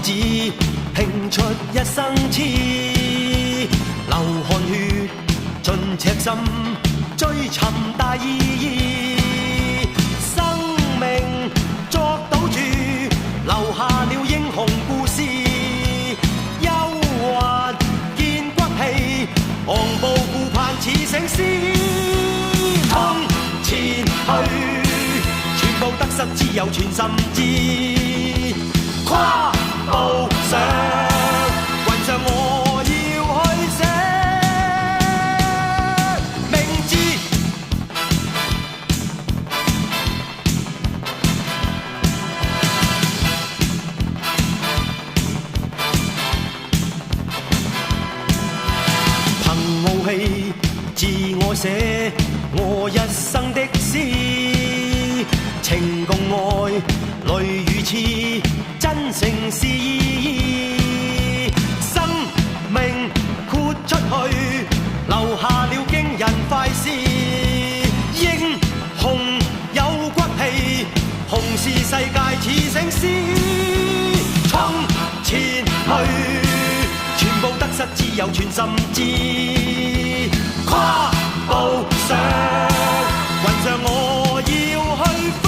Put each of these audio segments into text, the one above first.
志，拼出一生痴，流汗血盡赤心，追尋大意義。生命作賭注，留下了英雄故事。憂鬱見骨氣，昂步顧盼似醒獅。衝前去，全部得失只有全心知。跨步上雲上，我要去寫名字。憑傲氣自我寫我一生的詩，情共愛淚與痴，真誠是意義。生命豁出去，留下了驚人快事。英雄有骨氣，雄視世界似醒獅。衝前去，全部得失只有全心知。跨步上雲上，我要去飛。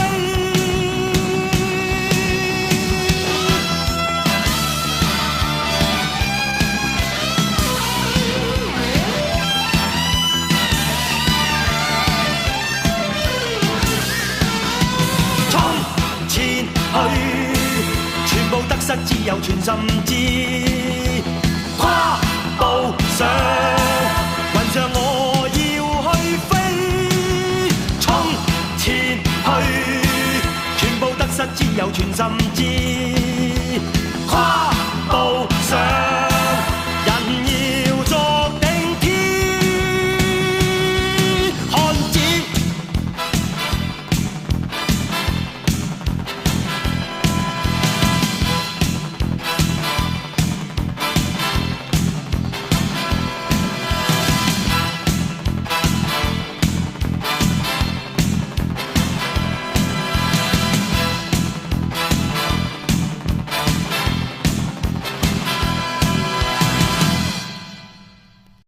全部得失只有全心知。跨步上雲上，我要去飛。衝前去，全部得失只有全心知。跨